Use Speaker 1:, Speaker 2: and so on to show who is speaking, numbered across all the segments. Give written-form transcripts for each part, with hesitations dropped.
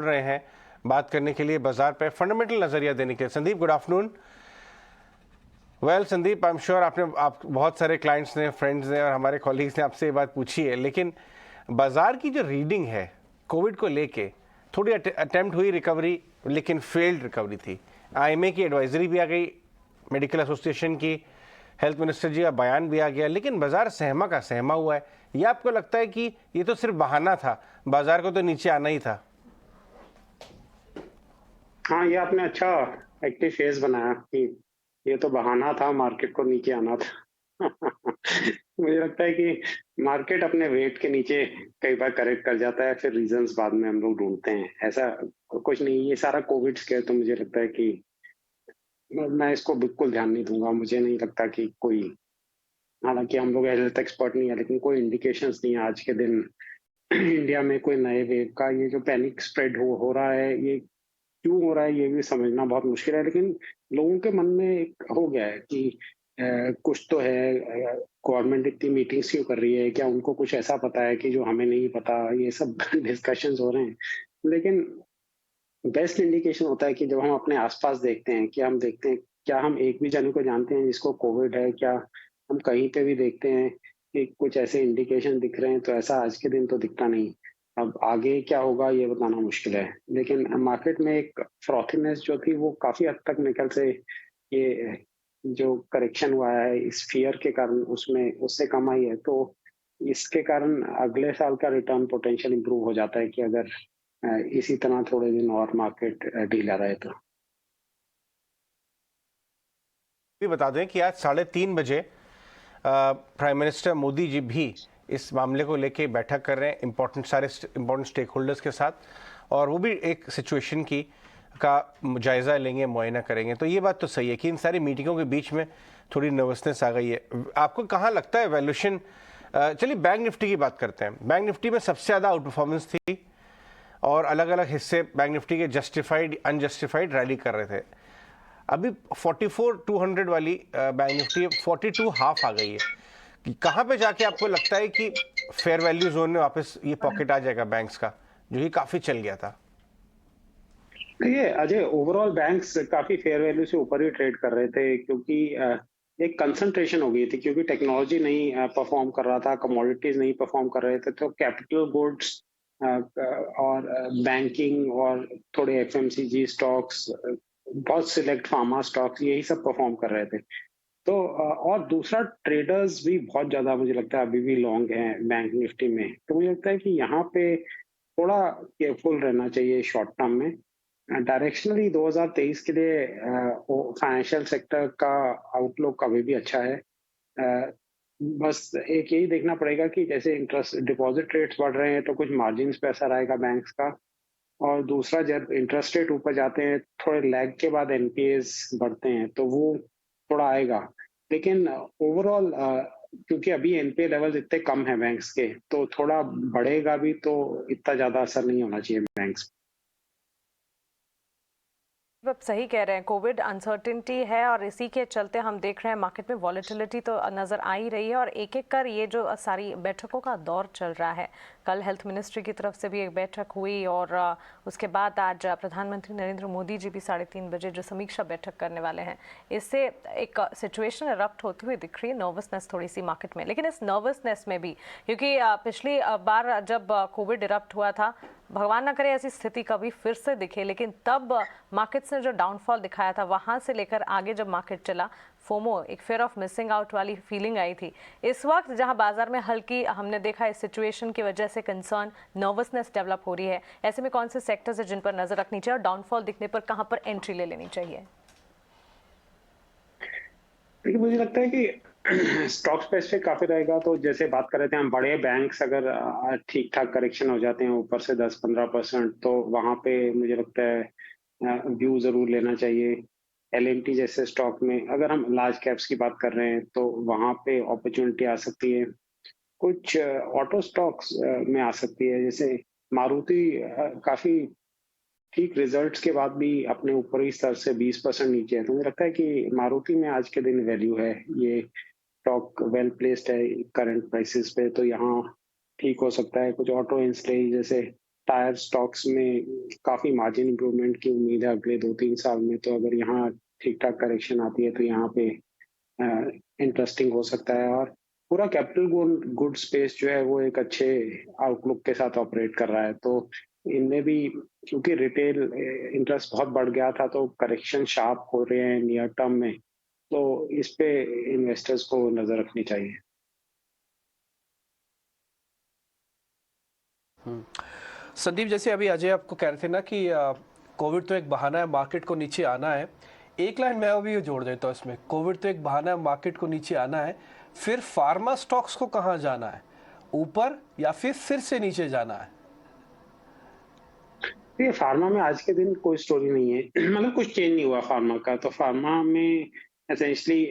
Speaker 1: रहे हैं बात करने के लिए बाजार पे फंडामेंटल नजरिया देने के लिए। Sandeep, good afternoon. Well Sandeep, I am sure आप बहुत सारे क्लाइंट्स ने, फ्रेंड्स ने और हमारे कॉलीग्स ने आपसे ये बात पूछी है, लेकिन बाजार की जो रीडिंग है कोविड को लेके, थोड़ी अटेम्प्ट हुई रिकवरी लेकिन फेल्ड रिकवरी थी। आईएमए की एडवाइजरी भी आ गई, मेडिकल एसोसिएशन की, हेल्थ मिनिस्टर जी का बयान भी आ गया, लेकिन बाजार सहमा का सहमा हुआ है। ये आपको लगता है कि ये तो सिर्फ बहाना था, बाजार को तो नीचे आना ही था?
Speaker 2: हाँ, ये आपने अच्छा एक्टिव फेस बनाया कि ये तो बहाना था, मार्केट को नीचे आना था। मुझे लगता है कि मार्केट अपने वेट के नीचे कई बार करेक्ट कर जाता है, फिर रीजंस बाद में हम लोग ढूंढते हैं। ऐसा कुछ नहीं, ये सारा कोविड स्केयर तो मुझे लगता है कि मैं इसको बिल्कुल ध्यान नहीं दूंगा। मुझे नहीं लगता कि कोई, हालांकि हम लोग हेल्थ एक्सपर्ट नहीं है, लेकिन कोई इंडिकेशंस नहीं है आज के दिन इंडिया में कोई नए वेव का। ये जो पैनिक स्प्रेड हो रहा है, ये क्यों हो रहा है ये भी समझना बहुत मुश्किल है, लेकिन लोगों के मन में एक हो गया है कि कुछ तो है। गवर्नमेंट इतनी मीटिंग्स क्यों कर रही है? क्या उनको कुछ ऐसा पता है कि जो हमें नहीं पता? ये सब डिस्कशंस हो रहे हैं। लेकिन बेस्ट इंडिकेशन होता है कि जब हम अपने आसपास देखते हैं, कि हम देखते हैं क्या हम एक भी जने को जानते हैं जिसको कोविड है? क्या हम कहीं पे भी देखते हैं कि कुछ ऐसे इंडिकेशन दिख रहे हैं? तो ऐसा आज के दिन तो दिखता नहीं। अब आगे क्या होगा ये बताना मुश्किल है, लेकिन मार्केट में एक फ्रॉथीनेस जो थी वो काफी हद तक निकल से, ये जो करेक्शन हुआ है इस फियर के कारण, उसमें उससे कम आई है। तो इसके कारण अगले साल का रिटर्न पोटेंशियल इंप्रूव हो जाता है कि अगर इसी तरह थोड़े दिन और मार्केट ढीला रहे तो।
Speaker 1: भी बता दें कि आज 3:30 बजे प्राइम मिनिस्टर मोदी जी भी इस मामले को लेके बैठक कर रहे हैं सारे इंपॉर्टेंट स्टेक होल्डर्स के साथ, और वो भी एक सिचुएशन की का जायज़ा लेंगे, मुआयना करेंगे। तो ये बात तो सही है कि इन सारी मीटिंगों के बीच में थोड़ी नर्वसनेस आ गई है। आपको कहाँ लगता है वैल्यूएशन? चलिए बैंक निफ्टी की बात करते हैं। बैंक निफ्टी में सबसे ज़्यादा आउट परफॉर्मेंस थी और अलग अलग हिस्से बैंक निफ्टी के जस्टिफाइड अनजस्टिफाइड रैली कर रहे थे। अभी 44,200 वाली बैंक निफ्टी 42 हाफ आ गई है। कि कहाँ पे जाके आपको लगता है कि फेयर वैल्यू जोन में वापस ये पॉकेट आ जाएगा बैंक्स का, जो कि काफी चल गया था?
Speaker 2: ये अजय, ओवरऑल बैंक्स काफी फेयर वैल्यू से ऊपर ही ट्रेड कर रहे थे, क्योंकि एक कंसंट्रेशन हो गई थी, क्योंकि टेक्नोलॉजी नहीं परफॉर्म कर रहा था, कमोडिटीज नहीं परफॉर्म कर रहे थे, तो कैपिटल गुड्स और बैंकिंग और थोड़े एफएमसीजी स्टॉक्स, बहुत सिलेक्ट फार्मा स्टॉक्स, यही सब परफॉर्म कर रहे थे। तो और दूसरा, ट्रेडर्स भी बहुत ज्यादा मुझे लगता है अभी भी लॉन्ग हैं बैंक निफ्टी में। तो मुझे लगता है कि यहाँ पे थोड़ा केयरफुल रहना चाहिए शॉर्ट टर्म में। डायरेक्शनली 2023 के लिए फाइनेंशियल सेक्टर का आउटलुक अभी भी अच्छा है। अ, बस एक यही देखना पड़ेगा कि जैसे इंटरेस्ट डिपॉजिट रेट्स बढ़ रहे हैं तो कुछ मार्जिन्स पे असर आएगा बैंक्स का। और दूसरा, जब इंटरेस्ट रेट ऊपर जाते हैं थोड़े लैग के बाद एनपीएस बढ़ते हैं, तो वो थोड़ा आएगा। लेकिन ओवरऑल क्योंकि अभी एनपीए लेवल इतने कम है बैंक्स के, तो थोड़ा बढ़ेगा भी तो इतना ज्यादा असर नहीं होना चाहिए बैंक्स।
Speaker 3: आप सही कह रहे हैं, कोविड अनसर्टिनिटी है और इसी के चलते हम देख रहे हैं मार्केट में वॉलेटिलिटी तो नज़र आ ही रही है। और एक एक कर ये जो सारी बैठकों का दौर चल रहा है, कल हेल्थ मिनिस्ट्री की तरफ से भी एक बैठक हुई और उसके बाद आज प्रधानमंत्री नरेंद्र मोदी जी भी 3:30 बजे जो समीक्षा बैठक करने वाले हैं, इससे एक सिचुएशन इरप्ट होती हुई दिख रही है, नर्वसनेस थोड़ी सी मार्केट में। लेकिन इस नर्वसनेस में भी, क्योंकि पिछली बार जब कोविड इरप्ट हुआ था, भगवान ना करे ऐसी स्थिति कभी फिर से दिखे, लेकिन तब मार्केट्स ने जो डाउनफॉल दिखाया था, वहां से लेकर आगे जब मार्केट चला, फोमो, एक फेयर ऑफ मिसिंग आउट वाली फीलिंग आई थी। इस वक्त जहां बाजार में हल्की हमने देखा इस सिचुएशन की वजह से कंसर्न, नर्वसनेस डेवलप हो रही है, ऐसे में कौन से सेक्टर्स है जिन पर नजर रखनी चाहिए और डाउनफॉल दिखने पर कहां पर एंट्री ले लेनी चाहिए?
Speaker 2: देखिए, मुझे लगता है कि स्टॉक स्पेसिफिक काफी रहेगा। तो जैसे बात कर रहे थे हम, बड़े बैंक्स अगर ठीक ठाक करेक्शन हो जाते हैं ऊपर से 10-15%, तो वहां पे मुझे लगता है व्यू जरूर लेना चाहिए। एलएनटी जैसे स्टॉक में अगर हम लार्ज कैप्स की बात कर रहे हैं तो वहां पे अपॉर्चुनिटी आ सकती है। कुछ ऑटो स्टॉक्स में आ सकती है, जैसे मारुति काफी ठीक रिजल्ट्स के बाद भी अपने ऊपरी स्तर से 20% नीचे है। तो मुझे लगता है कि मारुति में आज के दिन वैल्यू है। ये स्टॉक वेल प्लेस्ड है करंट प्राइसेस पे, तो यहाँ ठीक हो सकता है। कुछ ऑटो इंडस्ट्री जैसे टायर स्टॉक्स में काफी मार्जिन इंप्रूवमेंट की उम्मीद है अगले 2-3 साल में। तो अगर यहाँ ठीक ठाक करेक्शन आती है तो यहाँ पे इंटरेस्टिंग हो सकता है। और पूरा कैपिटल गुड स्पेस जो है वो एक अच्छे आउटलुक के साथ ऑपरेट कर रहा है। तो इनमें भी क्योंकि रिटेल इंटरेस्ट बहुत बढ़ गया था तो करेक्शन शार्प हो रहे हैं नियर टर्म में, तो इस पे इन्वेस्टर्स को नजर रखनी चाहिए।
Speaker 4: संदीप, जैसे अभी अजय आपको कह रहे थे ना कि कोविड तो एक बहाना है मार्केट को नीचे आना है, एक लाइन मैं अभी जोड़ देता हूँ इसमें, कोविड तो एक बहाना है मार्केट को नीचे आना है, फिर फार्मा स्टॉक्स को कहाँ जाना है, ऊपर या फिर से नीचे जाना है?
Speaker 2: ये फार्मा में आज के दिन कोई स्टोरी नहीं है मतलब कुछ चेंज नहीं हुआ फार्मा का। तो फार्मा में एसेंशली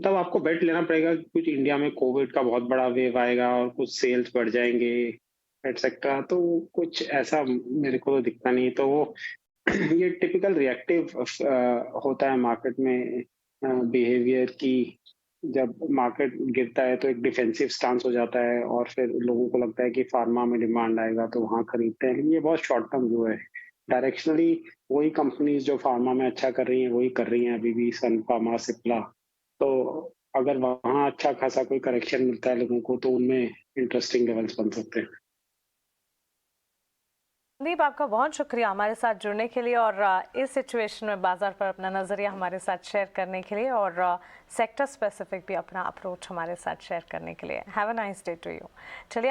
Speaker 2: तब आपको बेट लेना पड़ेगा कि कुछ इंडिया में कोविड का बहुत बड़ा वेव आएगा और कुछ सेल्स बढ़ जाएंगे एटसेट्रा। तो कुछ ऐसा मेरे को तो दिखता नहीं। तो वो ये टिपिकल रिएक्टिव होता है मार्केट में बिहेवियर की। जब मार्केट गिरता है तो एक डिफेंसिव स्टांस हो जाता है और फिर लोगों को लगता है कि फार्मा में डिमांड आएगा तो वहां खरीदते हैं। लेकिन ये बहुत शॉर्ट टर्म व्यू है। डायरेक्शनली वही कंपनीज जो फार्मा में अच्छा कर रही हैं वही कर रही हैं अभी भी, सन फार्मा, सिप्ला। तो अगर वहां अच्छा खासा कोई करेक्शन मिलता है लोगों को तो उनमें इंटरेस्टिंग लेवल्स बन सकते हैं।
Speaker 3: संदीप, आपका बहुत शुक्रिया हमारे साथ जुड़ने के लिए और इस सिचुएशन में बाजार पर अपना नज़रिया हमारे साथ शेयर करने के लिए और सेक्टर स्पेसिफिक भी अपना अप्रोच हमारे साथ शेयर करने के लिए। Have a nice day to you. चलिए